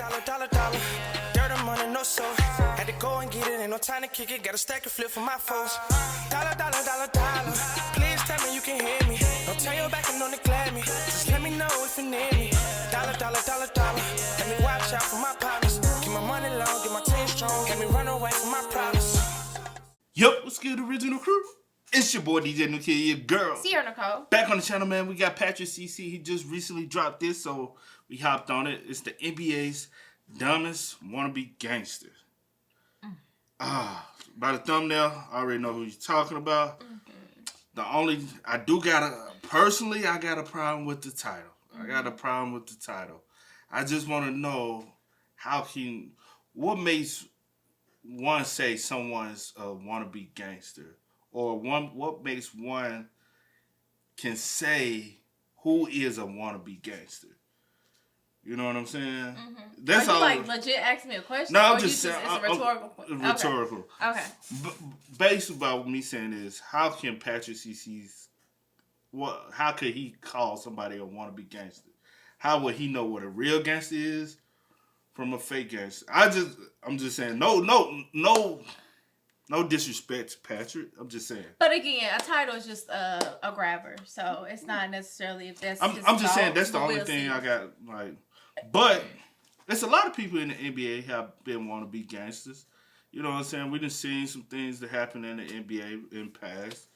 dollar. Dirt and money, no soul. Had to go and get it, ain't no time to kick it. Got a stack of flip for my foes. Dollar. Please tell me you can hear me. Don't turn your back and don't neglect me. Just let me know if you need me. Dollar. Let me watch out for my partners. Keep my money long, get my team strong. Let me run away from my problems. Yup, what's good, original crew? It's your boy DJ New Kid, your girl. Sierra Nicole. Back on the channel, man. We got Patrick CC. He just recently dropped this, so we hopped on it. It's the NBA's dumbest wannabe gangster. By the thumbnail, I already know who you're talking about. I got a problem with the title. I just want to know what makes one say someone's a wannabe gangster? Or what makes one can say who is a wannabe gangster? You know what I'm saying? Mm-hmm. That's Are you all. Like legit asking me a question? No, I'm just saying. It's a rhetorical question. Rhetorical. Okay. Basically, about me saying is, how can Patrick CC's how could he call somebody a wannabe gangster? How would he know what a real gangster is from a fake gangster? I'm just saying. No disrespect to Patrick. I'm just saying. But again, a title is just a grabber, so it's not necessarily if that's. I'm just saying that's the only thing I got. But there's a lot of people in the NBA have been wannabe gangsters. You know what I'm saying? We done seen some things that happen in the NBA in past.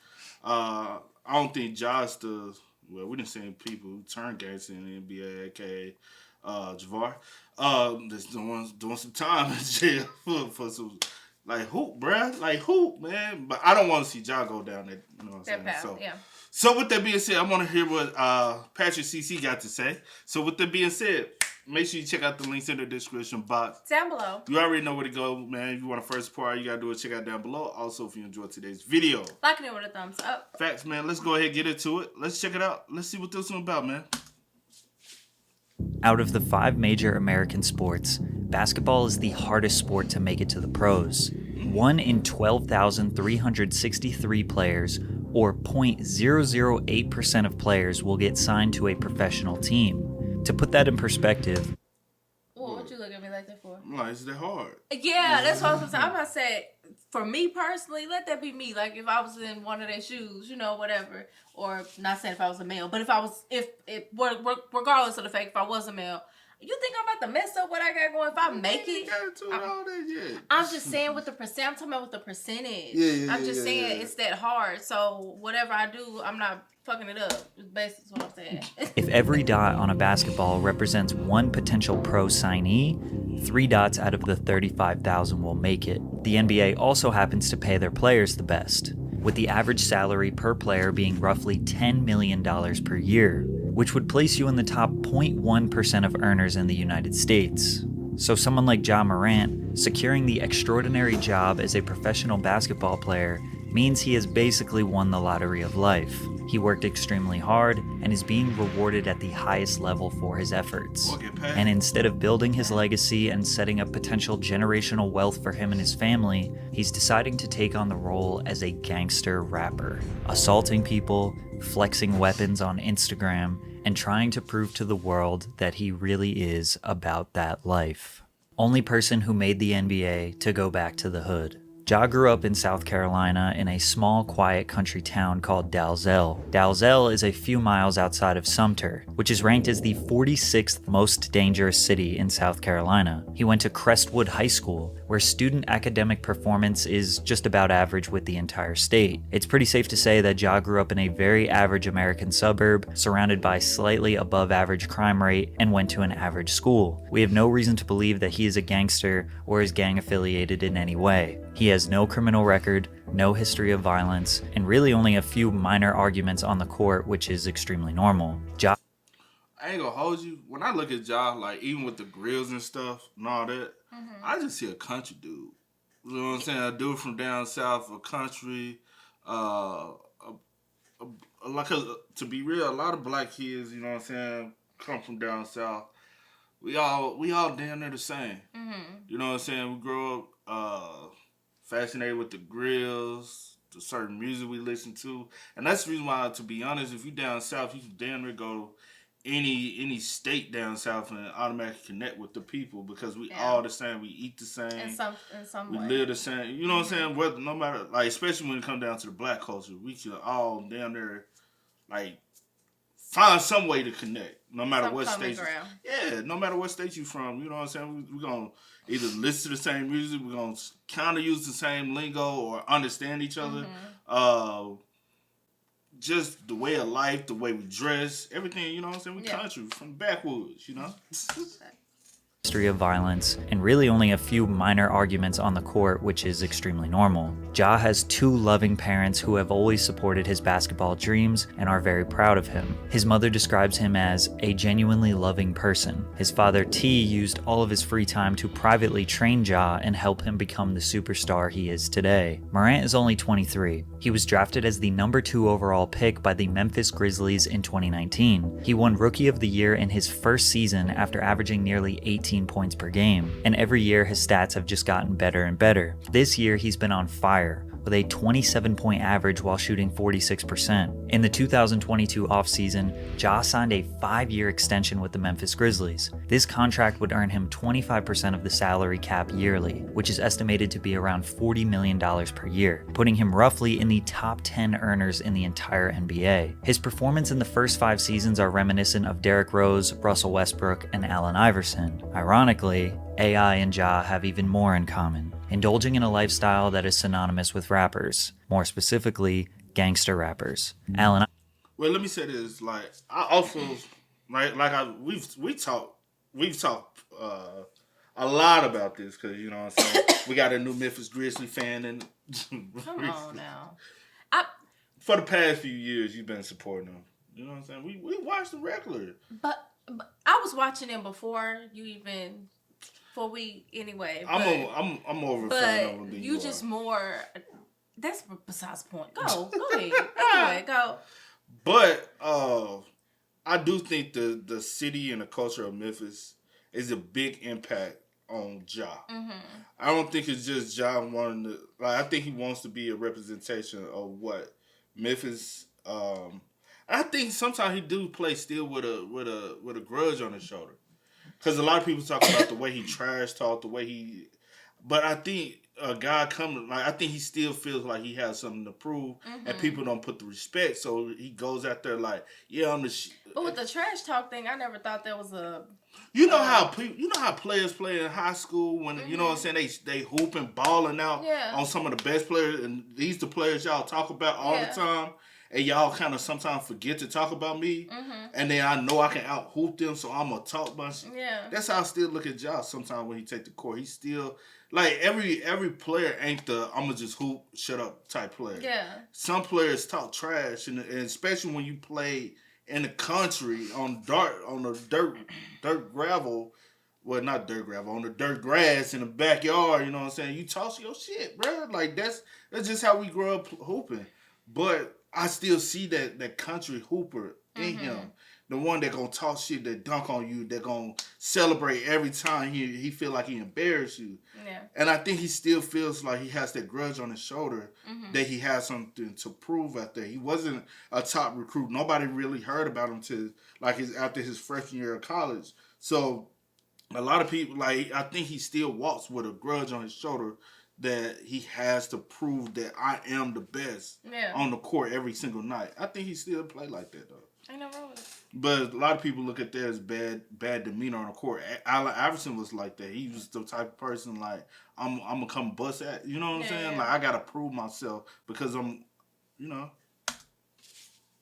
I don't think Josh does. Well, we done seen people who turn gangster in the NBA, aka Javar. That's doing some time in jail for some. Like hoop, bruh. Like hoop, man. But I don't want to see Ja go down there. You know what I'm saying? So with that being said, I want to hear what Patrick CC got to say. So with that being said, make sure you check out the links in the description box. Down below. You already know where to go, man. If you want to first part, all you got to do is check out down below. Also, if you enjoyed today's video. Liking it with a thumbs up. Facts, man. Let's go ahead and get into it. Let's check it out. Let's see what this one's about, man. Out of the 5 major American sports, basketball is the hardest sport to make it to the pros. 1 in 12,363 players, or 0.008% of players, will get signed to a professional team. To put that in perspective... Well, what you look at me like that for? Like, is that hard? Yeah, that's what I was saying. I'm about to say, for me personally, let that be me. Like, if I was in one of their shoes, you know, whatever. Or, not saying if I was a male, but regardless of the fact, if I was a male, you think I'm about to mess up what I got going if I make it? I'm just saying with the percent. I'm talking about with the percentage. I'm just saying it's that hard. So whatever I do, I'm not fucking it up. It's basically what I'm saying. If every dot on a basketball represents one potential pro signee, 3 dots out of the 35,000 will make it. The NBA also happens to pay their players the best, with the average salary per player being roughly $10 million per year, which would place you in the top 0.1% of earners in the United States. So someone like Ja Morant securing the extraordinary job as a professional basketball player means he has basically won the lottery of life. He worked extremely hard and is being rewarded at the highest level for his efforts. And instead of building his legacy and setting up potential generational wealth for him and his family, he's deciding to take on the role as a gangster rapper, assaulting people, flexing weapons on Instagram, and trying to prove to the world that he really is about that life. Only person who made the NBA to go back to the hood. Ja grew up in South Carolina in a small, quiet country town called Dalzell. Dalzell is a few miles outside of Sumter, which is ranked as the 46th most dangerous city in South Carolina. He went to Crestwood High School, where student academic performance is just about average with the entire state. It's pretty safe to say that Ja grew up in a very average American suburb, surrounded by slightly above average crime rate, and went to an average school. We have no reason to believe that he is a gangster or is gang affiliated in any way. He has no criminal record, no history of violence, and really only a few minor arguments on the court, which is extremely normal. Ja. I ain't gonna hold you. When I look at Ja, like even with the grills and stuff and all that, I just see a country dude. You know what I'm saying? A dude from down south, a country. To be real, a lot of black kids, you know what I'm saying, come from down south. We all damn near the same. You know what I'm saying? We grow up fascinated with the grills, the certain music we listen to. And that's the reason why, to be honest, if you down south, you can damn near go any state down south and automatically connect with the people because we all the same. We eat the same. In some we way. live the same. You know what I'm saying? Whether, no matter, like, especially when it comes down to the black culture, we should all down there, like, find some way to connect. No matter what state. Yeah, no matter what state you from. You know what I'm saying? We're going to either listen to the same music, we're going to kind of use the same lingo or understand each other. Just the way of life, the way we dress, everything, you know what I'm saying? We country, from the backwoods, you know? History of violence, and really only a few minor arguments on the court, which is extremely normal. Ja has 2 loving parents who have always supported his basketball dreams and are very proud of him. His mother describes him as a genuinely loving person. His father T used all of his free time to privately train Ja and help him become the superstar he is today. Morant is only 23. He was drafted as the number 2 overall pick by the Memphis Grizzlies in 2019. He won Rookie of the Year in his first season after averaging nearly 18 points per game, and every year his stats have just gotten better and better. This year he's been on fire, with a 27-point average while shooting 46%. In the 2022 offseason, Ja signed a 5-year extension with the Memphis Grizzlies. This contract would earn him 25% of the salary cap yearly, which is estimated to be around $40 million per year, putting him roughly in the top 10 earners in the entire NBA. His performance in the first 5 seasons are reminiscent of Derrick Rose, Russell Westbrook, and Allen Iverson. Ironically, AI and Ja have even more in common, indulging in a lifestyle that is synonymous with rappers, more specifically, gangster rappers. Well, let me say this, like, I also, we've talked a lot about this, because, you know what I'm saying, we got a new Memphis Grizzly fan, and come on now. For the past few years, you've been supporting them. You know what I'm saying? We watched them regularly. But I was watching them before you even... anyway. I'm more of a fan of them than you just are. more. That's besides the point. Go ahead. Anyway, go. But I do think the city and the culture of Memphis is a big impact on Ja. I don't think it's just Ja wanting to. Like, I think he wants to be a representation of what Memphis. I think sometimes he do play still with a grudge on his shoulder. Because a lot of people talk about the way he trash talk, the way he... But I think a guy coming... Like, I think he still feels like he has something to prove, and people don't put the respect, so he goes out there like, yeah, I'm the... But with the trash talk thing, I never thought that was a... You know how players play in high school when, you know what I'm saying, they hooping, balling out on some of the best players, and these the players y'all talk about all the time. And y'all kind of sometimes forget to talk about me. And then I know I can out-hoop them, so I'm going to talk bunch. That's how I still look at Ja sometimes when he take the court. He's still, like, every player ain't the I'm going to just hoop, shut up type player. Some players talk trash, and especially when you play in the country on the dirt gravel. Well, not dirt gravel, on the dirt grass in the backyard, you know what I'm saying? You toss your shit, bro. Like, that's just how we grow up hooping. But I still see that country hooper in him. The one that gonna talk shit, that dunk on you, that gonna celebrate every time he feel like he embarrassed you. And I think he still feels like he has that grudge on his shoulder, that he has something to prove out there. He wasn't a top recruit. Nobody really heard about him till after his freshman year of college. So a lot of people, like, I think he still walks with a grudge on his shoulder, that he has to prove that I am the best on the court every single night. I think he still play like that, though. Ain't no wrong with it. But a lot of people look at that as bad demeanor on the court. Allen Iverson was like that. He was the type of person, like, I'm going to come bust at. You know what I'm saying? Like, I got to prove myself because I'm, you know.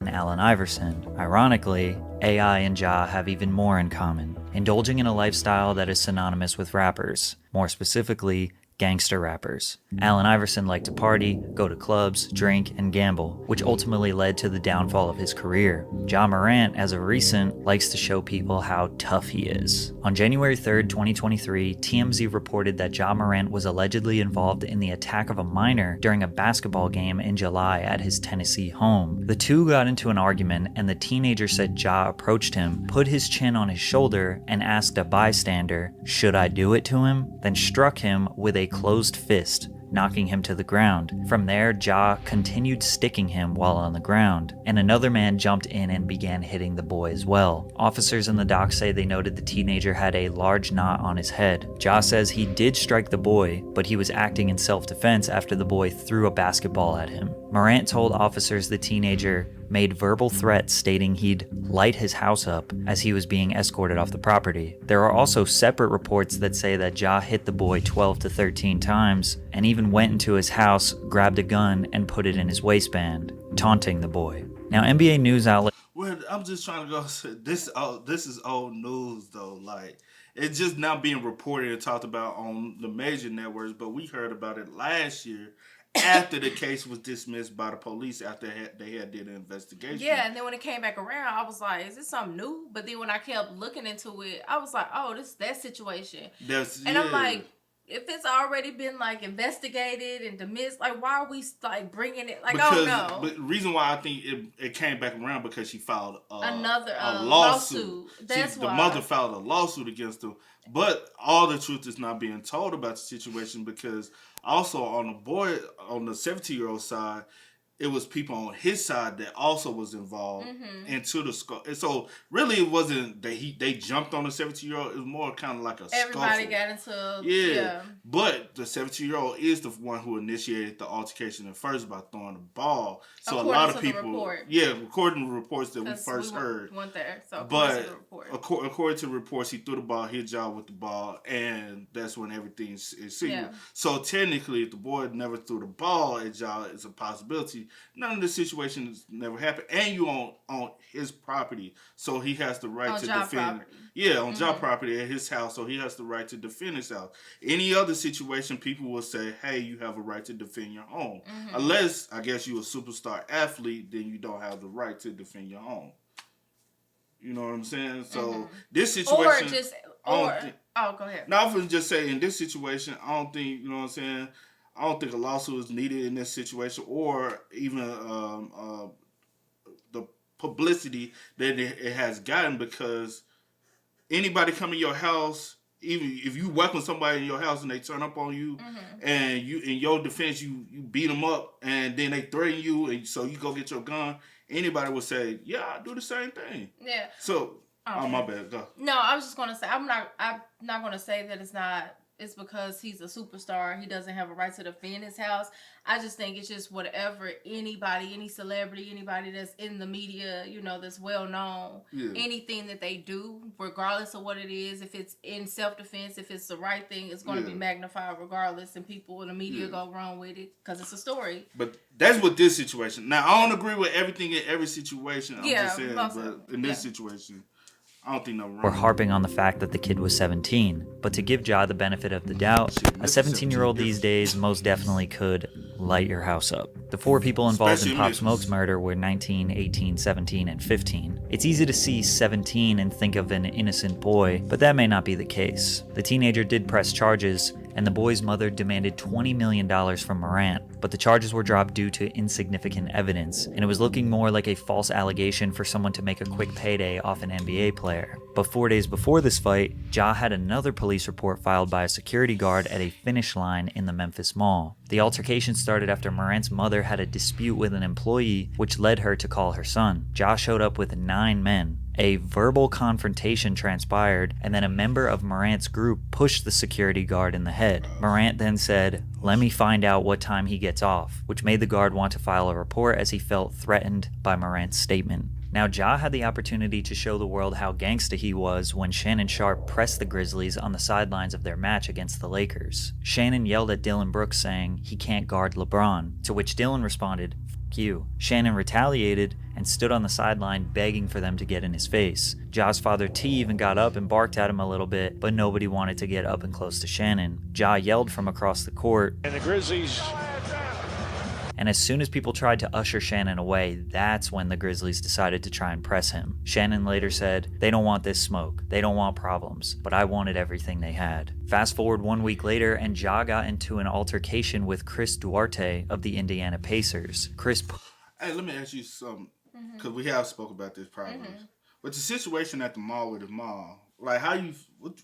Allen Iverson. Ironically, AI and Ja have even more in common, indulging in a lifestyle that is synonymous with rappers, more specifically, gangster rappers. Allen Iverson liked to party, go to clubs, drink, and gamble, which ultimately led to the downfall of his career. Ja Morant, as of recent, likes to show people how tough he is. On January 3rd, 2023, TMZ reported that Ja Morant was allegedly involved in the attack of a minor during a basketball game in July at his Tennessee home. The two got into an argument, and the teenager said Ja approached him, put his chin on his shoulder, and asked a bystander, "Should I do it to him?" Then struck him with a closed fist, knocking him to the ground. From there, Ja continued sticking him while on the ground, and another man jumped in and began hitting the boy as well. Officers in the dock say they noted the teenager had a large knot on his head. Ja says he did strike the boy, but he was acting in self-defense after the boy threw a basketball at him. Morant told officers the teenager made verbal threats stating he'd light his house up as he was being escorted off the property. There are also separate reports that say that Ja hit the boy 12 to 13 times and even went into his house, grabbed a gun, and put it in his waistband, taunting the boy. Now, NBA news outlet... Well, I'm just trying to go... This is old news, though. Like, it's just now being reported and talked about on the major networks, but we heard about it last year after the case was dismissed by the police after they had did an investigation. Yeah, and then when it came back around, I was like, is this something new? But then when I kept looking into it, I was like, oh, this is that situation. I'm like, if it's already been like investigated and dismissed, like why are we like bringing it? Like, because, oh no. But the reason why I think it came back around because she filed another lawsuit. That's why the mother filed a lawsuit against him. But all the truth is not being told about the situation because also on the 17-year-old side, it was people on his side that also was involved into the skull. And so really it wasn't that they jumped on the 17-year-old. It was more kind of like a everybody scuffle. got into yeah. But the 17-year-old is the one who initiated the altercation at first by throwing the ball. So according a lot of to people, the report. according to the reports that we first heard. Went there. So but to the report. According to the reports, he threw the ball, hit Ja with the ball, and that's when everything is seen. Yeah. So technically, if the boy never threw the ball at Ja, it's a possibility. None of the situations never happened, and you on his property, so he has the right to defend. Property. Yeah, on Ja property at his house, so he has the right to defend his house. Any other situation, people will say, "Hey, you have a right to defend your home," unless I guess you're a superstar athlete, then you don't have the right to defend your home. You know what I'm saying? So this situation, go ahead. No, I was just saying in this situation, I don't think, you know what I'm saying, I don't think a lawsuit is needed in this situation, or even the publicity that it has gotten, because anybody come in your house, even if you welcome somebody in your house and they turn up on you, and you in your defense you beat them up, and then they threaten you, and so you go get your gun, anybody would say, yeah, I do the same thing. Yeah. So, oh my bad, go. No, I was just gonna say I'm not gonna say that it's because he's a superstar, he doesn't have a right to defend his house. I just think it's just whatever anybody, any celebrity, anybody that's in the media, that's well known, anything that they do, regardless of what it is, if it's in self-defense, if it's the right thing, it's going to be magnified regardless, and people in the media go wrong with it because it's a story. But that's what this situation. Now, I don't agree with everything in every situation. I'm just saying, but in this situation, I don't think no wrong. We're harping on the fact that the kid was 17, but to give Ja the benefit of the doubt, a 17-year-old these days most definitely could light your house up. The four people involved in Pop Smoke's murder were 19, 18, 17, and 15. It's easy to see 17 and think of an innocent boy, but that may not be the case. The teenager did press charges, and the boy's mother demanded $20 million from Morant, but the charges were dropped due to insignificant evidence, and it was looking more like a false allegation for someone to make a quick payday off an NBA player. But 4 days before this fight, Ja had another police report filed by a security guard at a finish line in the Memphis Mall. The altercation started after Morant's mother had a dispute with an employee, which led her to call her son. Ja showed up with 9 men. A verbal confrontation transpired, and then a member of Morant's group pushed the security guard in the head. Morant then said, "Let me find out what time he gets off," which made the guard want to file a report as he felt threatened by Morant's statement. Now, Ja had the opportunity to show the world how gangsta he was when Shannon Sharpe pressed the Grizzlies on the sidelines of their match against the Lakers. Shannon yelled at Dylan Brooks saying he can't guard LeBron, to which Dylan responded, "F*** you." Shannon retaliated and stood on the sideline begging for them to get in his face. Ja's father T even got up and barked at him a little bit, but nobody wanted to get up and close to Shannon. Ja yelled from across the court, and the Grizzlies... And as soon as people tried to usher Shannon away, that's when the Grizzlies decided to try and press him. Shannon later said, "They don't want this smoke. They don't want problems. But I wanted everything they had." Fast forward 1 week later, and Ja got into an altercation with Chris Duarte of the Indiana Pacers. Hey, let me ask you something, because we have spoke about this probably. But the situation at the mall with the mall, like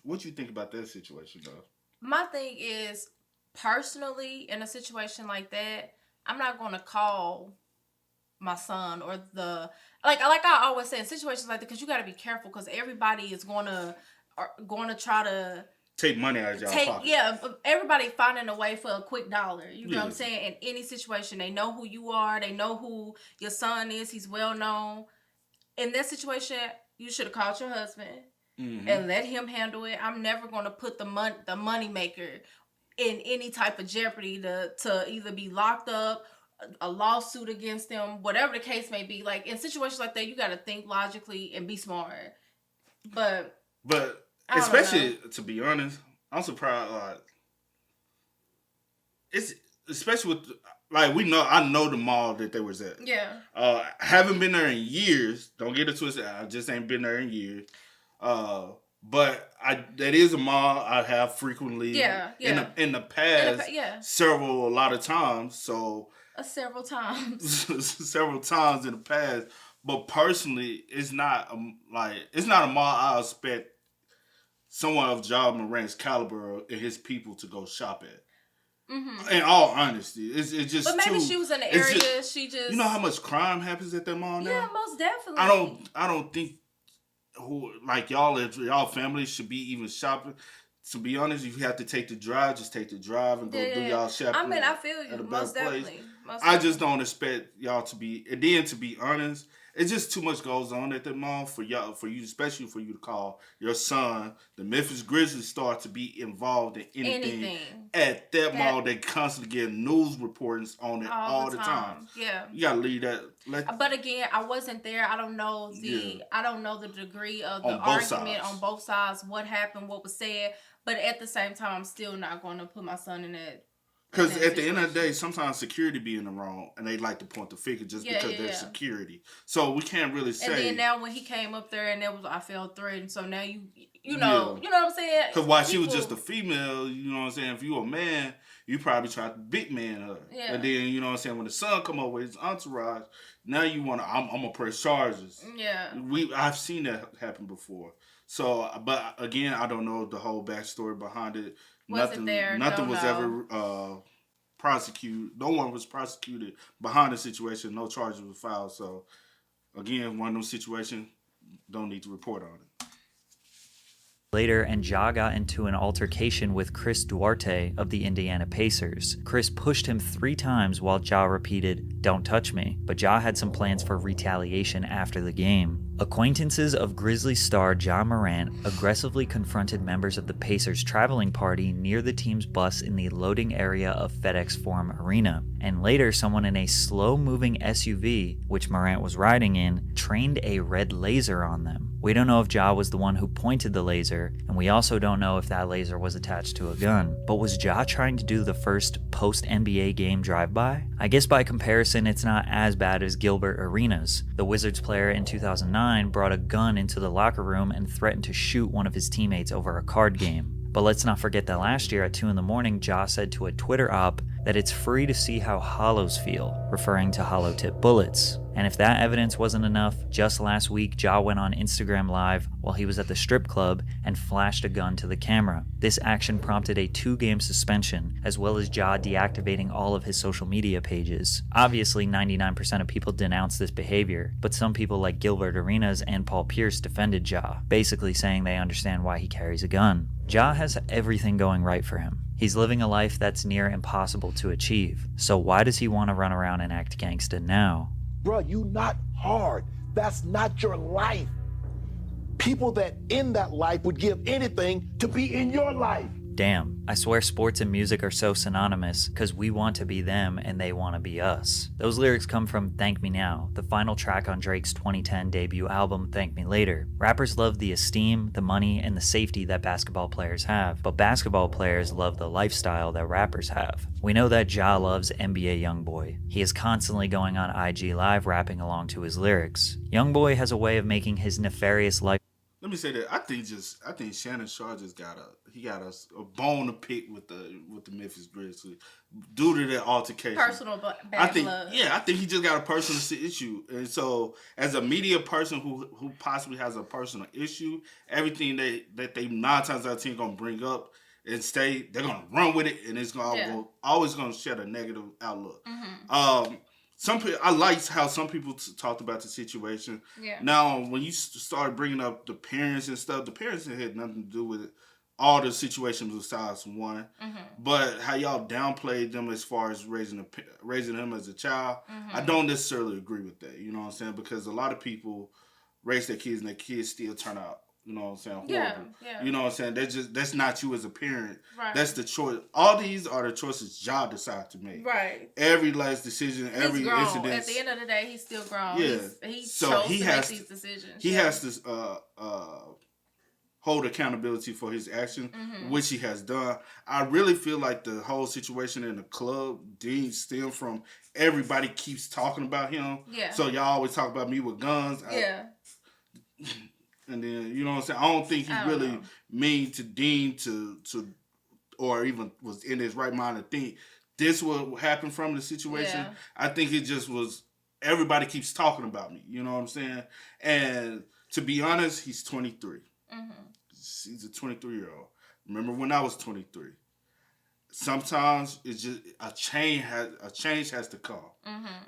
what you think about that situation, though? My thing is, personally, in a situation like that, I'm not going to call my son or like I always say in situations like that, because you got to be careful, because everybody is going to try to take money out of y'all pocket. Yeah, everybody finding a way for a quick dollar. You know what I'm saying? In any situation, they know who you are. They know who your son is. He's well known. In that situation, you should have called your husband and let him handle it. I'm never going to put the money maker in any type of jeopardy to either be locked up, a lawsuit against them, whatever the case may be. Like, in situations like that, you got to think logically and be smart. But especially, to be honest, I'm surprised. It's especially with, like, I know the mall that they was at. Yeah. Haven't been there in years. Don't get it twisted. I just ain't been there in years. But that is a mall I have frequently. Yeah. In the past. A lot of times. So. Several times. Several times in the past. But personally, it's not a mall I expect someone of Ja Morant's caliber and his people to go shop at. Mm-hmm. In all honesty, it's just. But maybe she was in the area. She just. You know how much crime happens at that mall now? Yeah, most definitely. I don't think y'all family should be even shopping. To be honest, if you have to take the drive, just take the drive and go do y'all shopping. I mean, I feel you. Most definitely. I just don't expect y'all to be. And then, to be honest, it's just too much goes on at the mall for you, especially for you to call your son, the Memphis Grizzlies star, to be involved in anything. At that mall. They constantly get news reports on it all the time. Yeah, you gotta leave that. But again, I wasn't there. I don't know the degree of the argument on both sides. What happened? What was said? But at the same time, I'm still not going to put my son in that. Because at the end of the day, sometimes security be in the wrong, and they like to point the finger just because they're security. So we can't really say. And then now when he came up there, and I felt threatened. So now you know what I'm saying? Because while she was just a female, you know what I'm saying? If you a man, you probably try to big man her. Yeah. And then, you know what I'm saying, when the son come over with his entourage, now you want to, I'm going to press charges. Yeah. I've seen that happen before. So, but again, I don't know the whole backstory behind it. Nothing was ever prosecuted. No one was prosecuted behind the situation. No charges were filed. So, again, one of those situations, don't need to report on it. Later, and Ja got into an altercation with Chris Duarte of the Indiana Pacers. Chris pushed him 3 times while Ja repeated, "Don't touch me," but Ja had some plans for retaliation after the game. Acquaintances of Grizzlies star Ja Morant aggressively confronted members of the Pacers traveling party near the team's bus in the loading area of FedEx Forum Arena. And later, someone in a slow-moving SUV, which Morant was riding in, trained a red laser on them. We don't know if Ja was the one who pointed the laser, and we also don't know if that laser was attached to a gun. But was Ja trying to do the first post-NBA game drive-by? I guess by comparison, it's not as bad as Gilbert Arenas. The Wizards player in 2009 brought a gun into the locker room and threatened to shoot one of his teammates over a card game. But let's not forget that last year at 2 a.m, Ja said to a Twitter op that it's free to see how hollows feel, referring to hollow tip bullets. And if that evidence wasn't enough, just last week, Ja went on Instagram Live while he was at the strip club and flashed a gun to the camera. This action prompted a 2-game suspension, as well as Ja deactivating all of his social media pages. Obviously, 99% of people denounced this behavior, but some people like Gilbert Arenas and Paul Pierce defended Ja, basically saying they understand why he carries a gun. Ja has everything going right for him. He's living a life that's near impossible to achieve. So why does he want to run around and act gangsta now? Bruh, you not hard. That's not your life. People that in that life would give anything to be in your life. Damn, I swear sports and music are so synonymous because we want to be them and they want to be us. Those lyrics come from Thank Me Now, the final track on Drake's 2010 debut album Thank Me Later. Rappers love the esteem, the money, and the safety that basketball players have, but basketball players love the lifestyle that rappers have. We know that Ja loves NBA Youngboy. He is constantly going on IG Live rapping along to his lyrics. Youngboy has a way of making his nefarious life. Let me say that I think Shannon Sharp just got a bone to pick with the Memphis Grizzlies due to that altercation. Personal blood. I think he just got a personal issue, and so as a media person who possibly has a personal issue, everything that they 9 times out of 10 gonna bring up and stay, they're gonna run with it, and it's gonna always gonna shed a negative outlook. Some people, I liked how some people talked about the situation. Yeah. Now, when you started bringing up the parents and stuff, the parents had nothing to do with it. All the situations besides one, but how y'all downplayed them as far as raising him as a child, I don't necessarily agree with that. You know what I'm saying? Because a lot of people raise their kids and their kids still turn out, you know what I'm saying, horrible. Yeah. You know what I'm saying? That's not you as a parent. Right. That's the choice. All these are the choices y'all decide to make. Right. Every last decision, every grown. incident. At the end of the day, he's still grown. Yeah. He so chose he to has make these decisions. He has to hold accountability for his action, which he has done. I really feel like the whole situation in the club, Dean, stemmed from everybody keeps talking about him. Yeah. So y'all always talk about me with guns. Yeah. And then, you know what I'm saying? I don't think he really mean to Dean to or even was in his right mind to think this would happen from the situation. Yeah. I think it just was, everybody keeps talking about me. You know what I'm saying? And to be honest, he's 23. He's a 23-year-old. Remember when I was 23? Sometimes it's just a change has to come.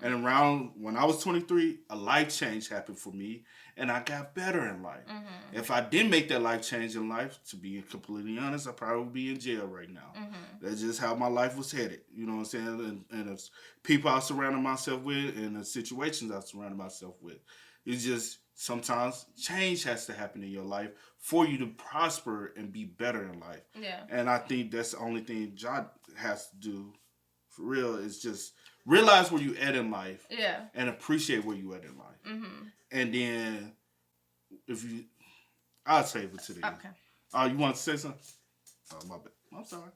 And around when I was 23, a life change happened for me, and I got better in life. If I didn't make that life change in life, to be completely honest, I probably would be in jail right now. That's just how my life was headed. You know what I'm saying? And it's people I surrounded myself with, and the situations I surrounded myself with. It's just sometimes change has to happen in your life for you to prosper and be better in life. Yeah. And I think that's the only thing John has to do for real is just realize where you at in life. Yeah. And appreciate where you at in life. And then I'll save it to the end. Okay. You want to say something? Oh, my bad. I'm sorry.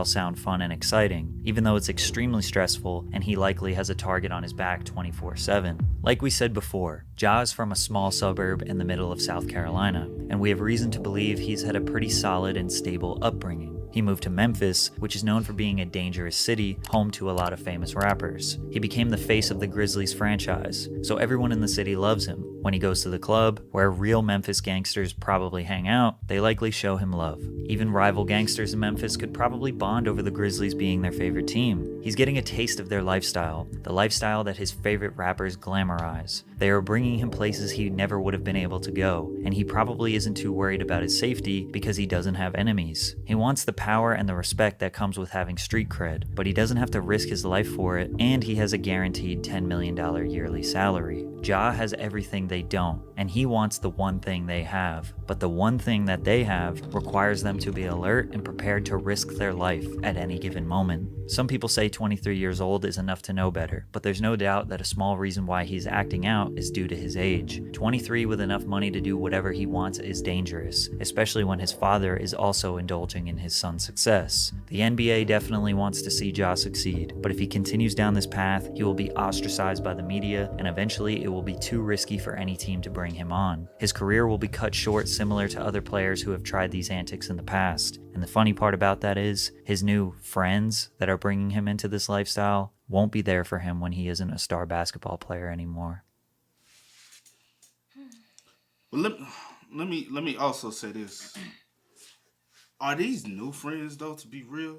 Sound fun and exciting, even though it's extremely stressful and he likely has a target on his back 24/7. Like we said before, Ja is from a small suburb in the middle of South Carolina, and we have reason to believe he's had a pretty solid and stable upbringing. He moved to Memphis, which is known for being a dangerous city, home to a lot of famous rappers. He became the face of the Grizzlies franchise, so everyone in the city loves him. When he goes to the club, where real Memphis gangsters probably hang out, they likely show him love. Even rival gangsters in Memphis could probably bond over the Grizzlies being their favorite team. He's getting a taste of their lifestyle, the lifestyle that his favorite rappers glamorize. They are bringing him places he never would have been able to go, and he probably isn't too worried about his safety because he doesn't have enemies. He wants the power and the respect that comes with having street cred, but he doesn't have to risk his life for it, and he has a guaranteed $10 million yearly salary. Ja has everything they don't, and he wants the one thing they have, but the one thing that they have requires them to be alert and prepared to risk their life at any given moment. Some people say 23 years old is enough to know better, but there's no doubt that a small reason why he's acting out is due to his age. 23 with enough money to do whatever he wants is dangerous, especially when his father is also indulging in his son's success. The NBA definitely wants to see Ja succeed, but if he continues down this path, he will be ostracized by the media, and eventually it will be too risky for any team to bring him on. His career will be cut short similar to other players who have tried these antics in the past. And the funny part about that is, his new friends that are bringing him into this lifestyle won't be there for him when he isn't a star basketball player anymore. Well, let me also say this. Are these new friends, though, to be real?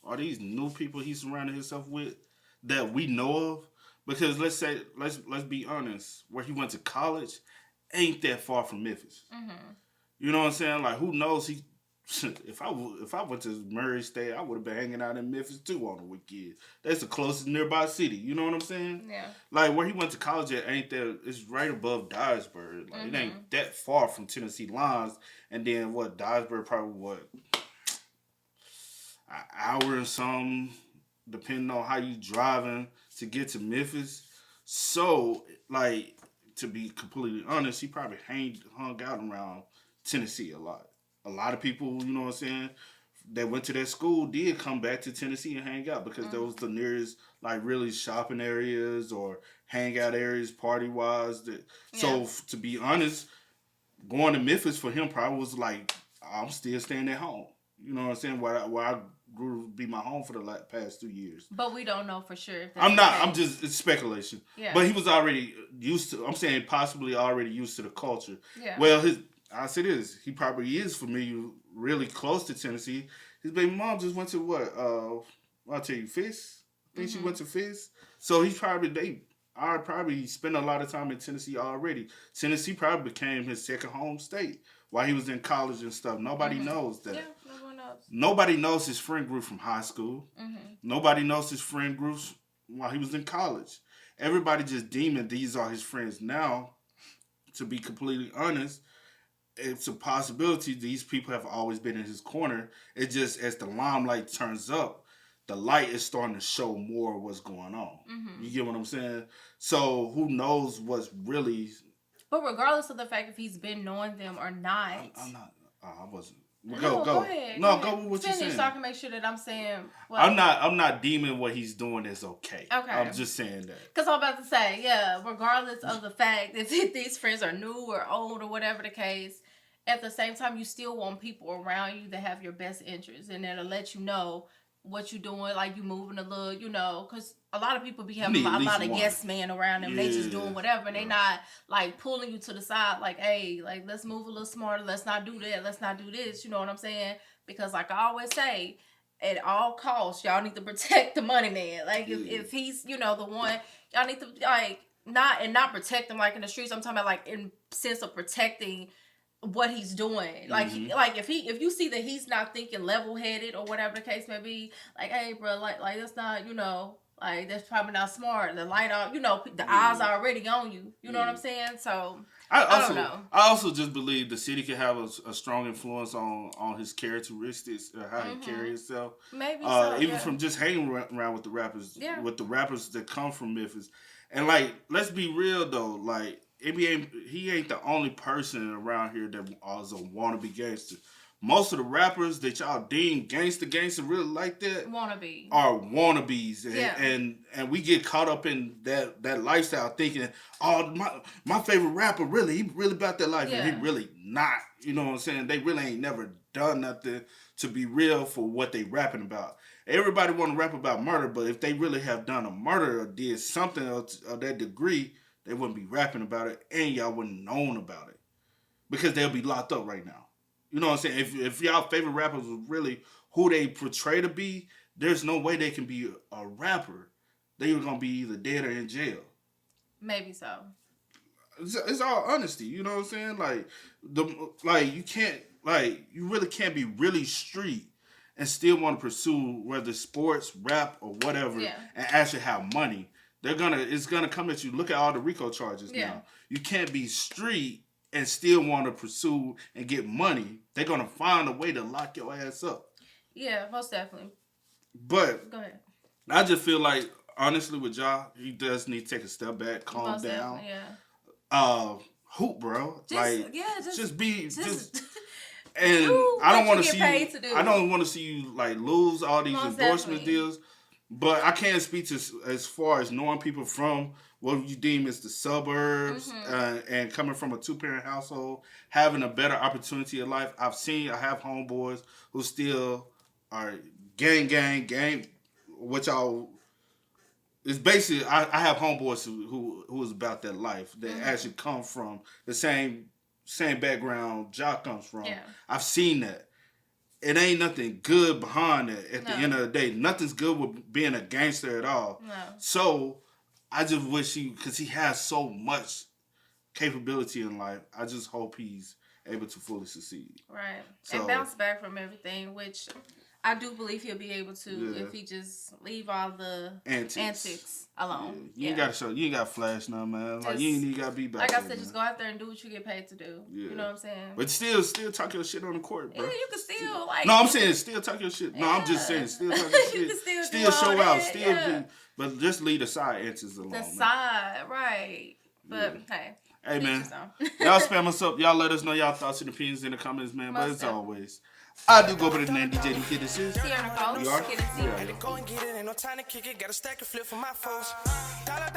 Are these new people he's surrounded himself with that we know of? Because let's be honest, where he went to college ain't that far from Memphis. You know what I'm saying? Like, who knows? If I went to Murray State, I would have been hanging out in Memphis too on the weekend. That's the closest nearby city. You know what I'm saying? Yeah. Like, where he went to college at ain't that? It's right above Dyersburg. Like, it ain't that far from Tennessee lines. And then Dyersburg probably an hour and some, depending on how you driving to get to Memphis. So, like, to be completely honest, he probably hung out around Tennessee a lot. A lot of people, you know what I'm saying, that went to that school did come back to Tennessee and hang out because that was the nearest, like, really shopping areas or hangout areas, party-wise. So, to be honest, going to Memphis for him probably was like, I'm still staying at home. You know what I'm saying? Where I grew to be my home for the past 2 years. But we don't know for sure. It's speculation. Yeah. But he was already used to, I'm saying possibly already used to the culture. Yeah. Well, I say this, he probably is familiar, really close to Tennessee. His baby mom just went to what? I'll tell you, Fist. I think she went to Fist. So he's probably spent a lot of time in Tennessee already. Tennessee probably became his second home state while he was in college and stuff. Nobody knows that. Yeah, no one knows. Nobody knows his friend group from high school. Nobody knows his friend groups while he was in college. Everybody just deeming these are his friends now. To be completely honest, it's a possibility these people have always been in his corner. It just, as the limelight turns up, the light is starting to show more what's going on. You get what I'm saying? So who knows what's really... But regardless of the fact if he's been knowing them or not... I'm not... I wasn't... Go ahead. No, go with what you're saying. So I can make sure that I'm saying... Well, I'm not deeming what he's doing as okay. Okay. I'm just saying that. Because I'm about to say, yeah, regardless of the fact if these friends are new or old or whatever the case, at the same time, you still want people around you that have your best interests and that'll let you know what you're doing, like you moving a little, because a lot of people be having a lot of yes men around them. They just doing whatever, and they not like pulling you to the side, like, hey, like let's move a little smarter. Let's not do that. Let's not do this. You know what I'm saying? Because like I always say, at all costs, y'all need to protect the money man. Like if he's the one, y'all need to like not protect him like in the streets. I'm talking about like in sense of protecting what he's doing. Like if you see that he's not thinking level headed or whatever the case may be, like, hey bro, like that's not, like that's probably not smart. The light on, the eyes are already on you. You know what I'm saying? So I don't know. I also just believe the city can have a strong influence on his characteristics, how he carries himself. Maybe so, even from just hanging around with the rappers, with the rappers that come from Memphis. And like, let's be real though, like NBA, he ain't the only person around here that is a wannabe gangster. Most of the rappers that y'all deem gangster really like that are wannabes, and we get caught up in that lifestyle thinking, oh, my favorite rapper he really about that life, and he really not. You know what I'm saying? They really ain't never done nothing to be real for what they rapping about. Everybody want to rap about murder, but if they really have done a murder or did something of that degree, they wouldn't be rapping about it, and y'all wouldn't known about it because they'll be locked up right now. You know what I'm saying? If y'all favorite rappers was really who they portray to be, there's no way they can be a rapper. They were gonna be either dead or in jail. Maybe so. It's all honesty. You know what I'm saying? You really can't be really street and still want to pursue whether sports, rap, or whatever, and actually have money. It's gonna come at you. Look at all the RICO charges now. You can't be street and still want to pursue and get money. They're gonna find a way to lock your ass up. Yeah, most definitely. But go ahead. I just feel like, honestly, with Ja, he does need to take a step back, calm down. Hoop, bro. Just be. And I don't want to see you. I don't want to see you like lose all these endorsement deals. But I can't speak to as far as knowing people from what you deem as the suburbs and coming from a 2-parent household, having a better opportunity in life. I have homeboys who still are gang, which it's basically, I have homeboys who is about that life that actually come from the same background Jock comes from. Yeah. I've seen that. It ain't nothing good behind it at the end of the day. Nothing's good with being a gangster at all. No. So I just wish because he has so much capability in life, I just hope he's able to fully succeed. Right. And bounce back from everything, which I do believe he'll be able to if he just leave all the antics alone. Yeah. You ain't got to flash now, man. Like, you ain't even got to be back. Like I said, just go out there and do what you get paid to do. Yeah. You know what I'm saying? But still talk your shit on the court, bro. Yeah, you can still like. No, I'm saying still talk your shit. No, I'm just saying still talk your shit. You can still show out. Still be. But just leave the side antics alone. The side, right. But hey, man. Y'all spam us up. Y'all let us know y'all thoughts and opinions in the comments, man. But as always, I do go by the name DJ D Kid. This is we are. Had to go and get it. Ain't no time to kick it. Got a stack of flip for my foes. Dollar.